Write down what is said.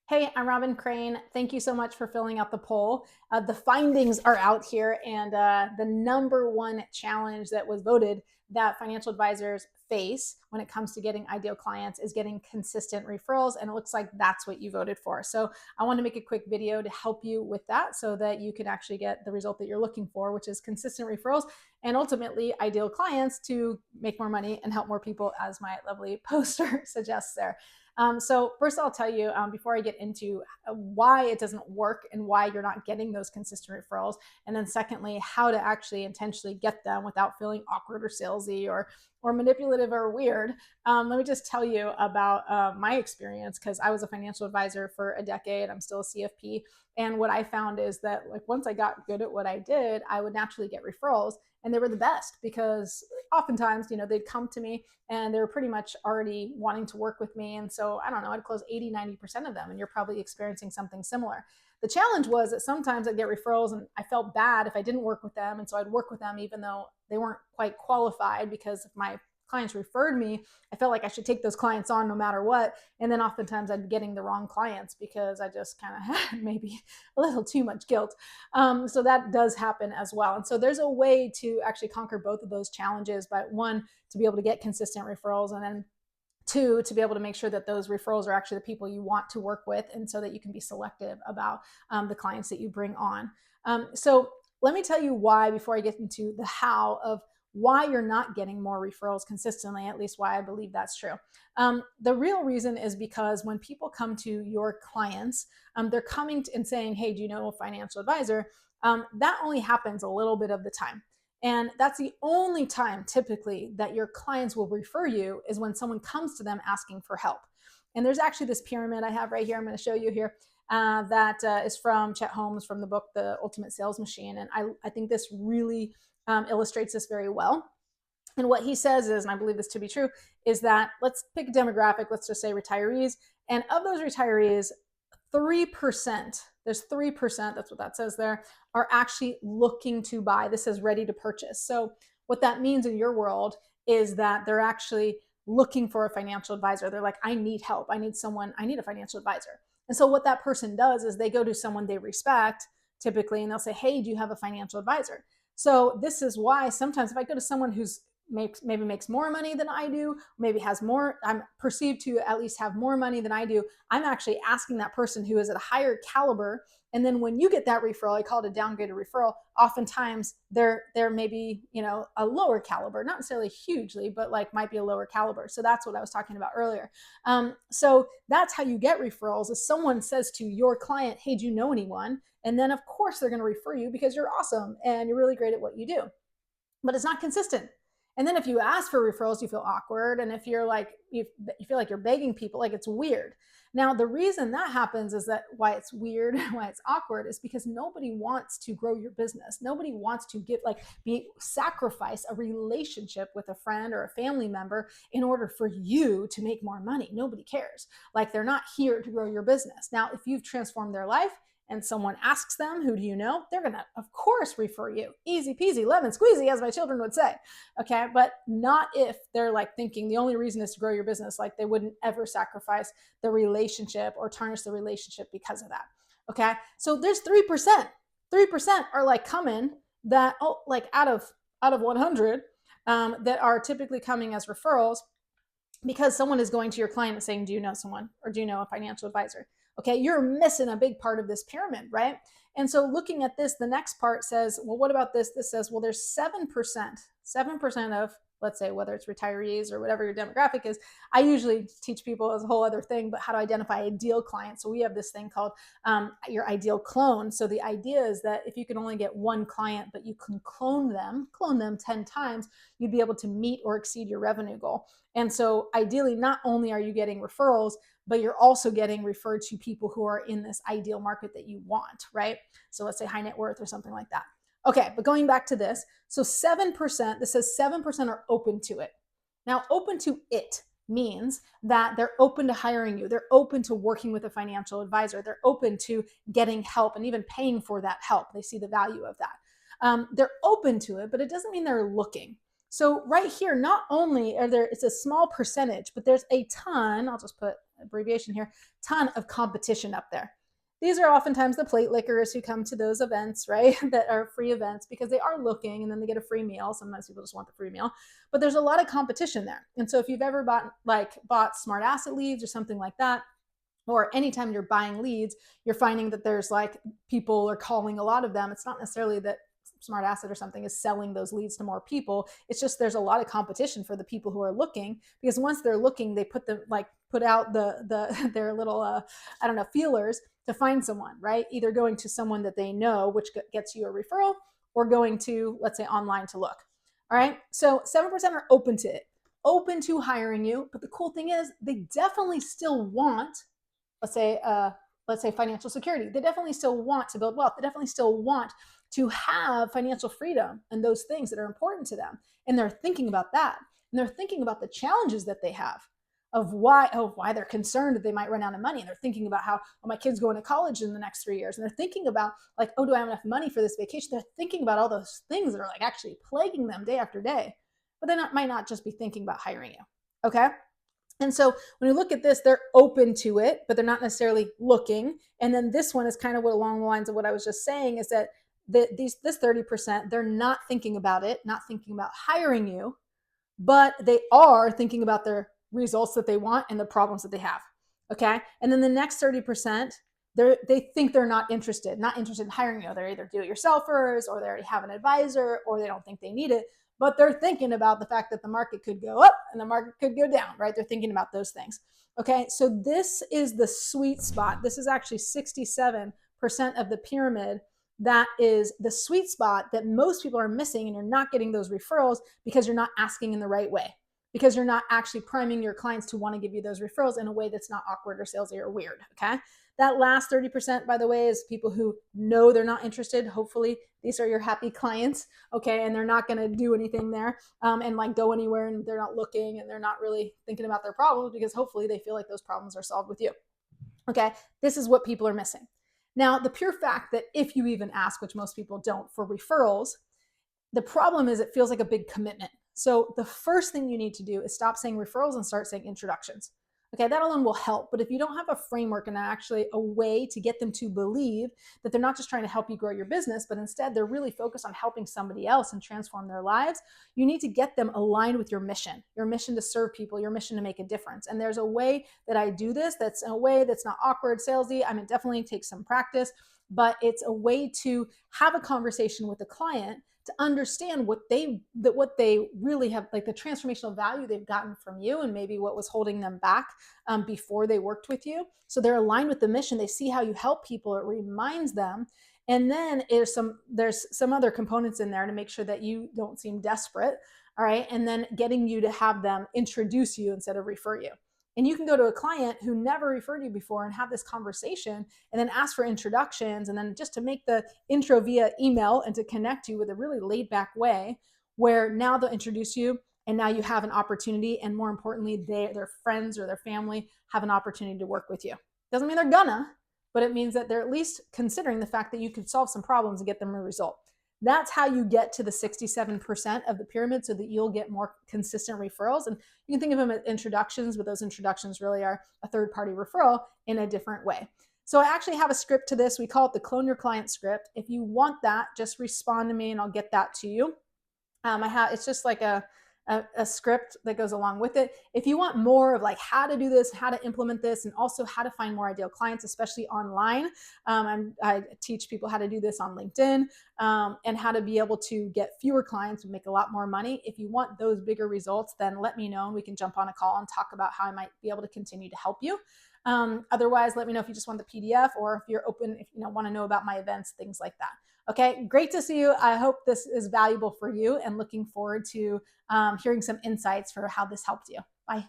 Hey, I'm Robin Crane. Thank you so much for filling out the poll. The findings are out here, and the number one challenge that was voted that financial advisors face when it comes to getting ideal clients is getting consistent referrals. And it looks like that's what you voted for. So I want to make a quick video to help you with that so that you can actually get the result that you're looking for, which is consistent referrals and ultimately ideal clients to make more money and help more people, as my lovely poster suggests there. So first I'll tell you before I get into why it doesn't work and why you're not getting those consistent referrals. And then secondly, how to actually intentionally get them without feeling awkward or salesy or manipulative or weird. Let me just tell you about my experience because I was a financial advisor for a decade. I'm still a CFP. And what I found is that like once I got good at what I did, I would naturally get referrals and they were the best because oftentimes, they'd come to me and they were pretty much already wanting to work with me. And so I don't know, I'd close 80, 90% of them. And you're probably experiencing something similar. The challenge was that sometimes I'd get referrals and I felt bad if I didn't work with them. And so I'd work with them even though they weren't quite qualified because if my clients referred me, I felt like I should take those clients on no matter what. And then oftentimes I'd be getting the wrong clients because I just kind of had maybe a little too much guilt. So that does happen as well. And so there's a way to actually conquer both of those challenges. But one, to be able to get consistent referrals, and then two, to be able to make sure that those referrals are actually the people you want to work with, and so that you can be selective about the clients that you bring on. So let me tell you why before I get into the how of why you're not getting more referrals consistently, at least why I believe that's true. The real reason is because when people come to your clients, they're coming and saying, hey, do you know a financial advisor? That only happens a little bit of the time. And that's the only time typically that your clients will refer you is when someone comes to them asking for help. And there's actually this pyramid I have right here. I'm going to show you here that is from Chet Holmes from the book, The Ultimate Sales Machine. And I think this really illustrates this very well. And what he says is, and I believe this to be true, is that let's pick a demographic, let's just say retirees. And of those retirees, 3%, there's 3%, that's what that says there, are actually looking to buy. This is ready to purchase. So what that means in your world is that they're actually looking for a financial advisor. They're like, I need help. I need a financial advisor. And so what that person does is they go to someone they respect typically, and they'll say, hey, do you have a financial advisor? So this is why sometimes if I go to someone who's maybe makes more money than I do, maybe has more, I'm perceived to at least have more money than I do, I'm actually asking that person who is at a higher caliber. And then when you get that referral, I call it a downgraded referral, oftentimes they're maybe, a lower caliber, not necessarily hugely, but like might be a lower caliber. So that's what I was talking about earlier. So that's how you get referrals is someone says to your client, hey, do you know anyone? And then of course they're going to refer you because you're awesome and you're really great at what you do. But it's not consistent. And then if you ask for referrals, you feel awkward. And if you're like, you feel like you're begging people, like it's weird. Now, the reason that happens is that why it's weird, why it's awkward is because nobody wants to grow your business. Nobody wants to sacrifice a relationship with a friend or a family member in order for you to make more money. Nobody cares. Like they're not here to grow your business. Now, if you've transformed their life, and someone asks them, who do you know? They're going to, of course, refer you. Easy peasy, lemon squeezy, as my children would say. Okay. But not if they're like thinking the only reason is to grow your business. Like they wouldn't ever sacrifice the relationship or tarnish the relationship because of that. Okay. So there's 3%. 3% are like coming that, like out of 100 that are typically coming as referrals because someone is going to your client and saying, do you know someone or do you know a financial advisor? Okay, you're missing a big part of this pyramid, right? And so looking at this, the next part says, well, what about this? This says, well, there's 7% of, let's say, whether it's retirees or whatever your demographic is. I usually teach people as a whole other thing, but how to identify ideal clients. So we have this thing called your ideal clone. So the idea is that if you can only get one client, but you can clone them 10 times, you'd be able to meet or exceed your revenue goal. And so ideally, not only are you getting referrals, but you're also getting referred to people who are in this ideal market that you want, right? So let's say high net worth or something like that. Okay, but going back to this, so 7%, this says 7% are open to it. Now, open to it means that they're open to hiring you. They're open to working with a financial advisor. They're open to getting help and even paying for that help. They see the value of that. They're open to it, but it doesn't mean they're looking. So right here, not only are there, it's a small percentage, but there's a ton, I'll just put abbreviation here, ton of competition up there. These are oftentimes the plate lickers who come to those events, right? That are free events because they are looking and then they get a free meal. Sometimes people just want the free meal, but there's a lot of competition there. And so if you've ever bought smart asset leads or something like that, or anytime you're buying leads, you're finding that there's like people are calling a lot of them. It's not necessarily that smart asset or something is selling those leads to more people. It's just there's a lot of competition for the people who are looking, because once they're looking, they put out their little I don't know, feelers to find someone, right? Either going to someone that they know, which gets you a referral, or going to, let's say, online to look. All right. So 7% are open to it, open to hiring you. But the cool thing is they definitely still want, let's say financial security. They definitely still want to build wealth. They definitely still want to have financial freedom and those things that are important to them. And they're thinking about that. And they're thinking about the challenges that they have of why they're concerned that they might run out of money. And they're thinking about how, oh, my kid's going to college in the next 3 years. And they're thinking about like, oh, do I have enough money for this vacation? They're thinking about all those things that are like actually plaguing them day after day. But they might not just be thinking about hiring you. Okay. And so when you look at this, they're open to it, but they're not necessarily looking. And then this one is kind of what along the lines of what I was just saying, is that this 30%, they're not thinking about it, not thinking about hiring you, but they are thinking about their results that they want and the problems that they have. Okay. And then the next 30%, they think they're not interested in hiring you. They're either do-it-yourselfers, or they already have an advisor, or they don't think they need it. But they're thinking about the fact that the market could go up and the market could go down, right? They're thinking about those things. Okay, so this is the sweet spot. This is actually 67% of the pyramid. That is the sweet spot that most people are missing, and you're not getting those referrals because you're not asking in the right way, because you're not actually priming your clients to want to give you those referrals in a way that's not awkward or salesy or weird. Okay. That last 30%, by the way, is people who know they're not interested. Hopefully, these are your happy clients, okay? And they're not going to do anything there and like go anywhere, and they're not looking and they're not really thinking about their problems, because hopefully they feel like those problems are solved with you, okay? This is what people are missing. Now, the pure fact that if you even ask, which most people don't, for referrals, the problem is it feels like a big commitment. So the first thing you need to do is stop saying referrals and start saying introductions. Okay, that alone will help. But if you don't have a framework and actually a way to get them to believe that they're not just trying to help you grow your business, but instead they're really focused on helping somebody else and transform their lives, you need to get them aligned with your mission to serve people, your mission to make a difference. And there's a way that I do this that's a way that's not awkward, salesy. I mean, it definitely takes some practice, but it's a way to have a conversation with the client to understand what they really have, like the transformational value they've gotten from you, and maybe what was holding them back before they worked with you. So they're aligned with the mission. They see how you help people. It reminds them. And then there's some other components in there to make sure that you don't seem desperate. All right. And then getting you to have them introduce you instead of refer you. And you can go to a client who never referred you before and have this conversation, and then ask for introductions, and then just to make the intro via email and to connect you with a really laid back way, where now they'll introduce you, and now you have an opportunity. And more importantly, their friends or their family have an opportunity to work with you. Doesn't mean they're gonna, but it means that they're at least considering the fact that you could solve some problems and get them a result. That's how you get to the 67% of the pyramid, so that you'll get more consistent referrals. And you can think of them as introductions, but those introductions really are a third-party referral in a different way. So I actually have a script to this. We call it the Clone Your Client script. If you want that, just respond to me and I'll get that to you. It's just like a script that goes along with it. If you want more of like how to do this, how to implement this, and also how to find more ideal clients, especially online, I teach people how to do this on LinkedIn, and how to be able to get fewer clients and make a lot more money. If you want those bigger results, then let me know and we can jump on a call and talk about how I might be able to continue to help you. Otherwise, let me know if you just want the PDF, or if you're open, if you want to know about my events, things like that. Okay, great to see you. I hope this is valuable for you, and looking forward to hearing some insights for how this helped you. Bye.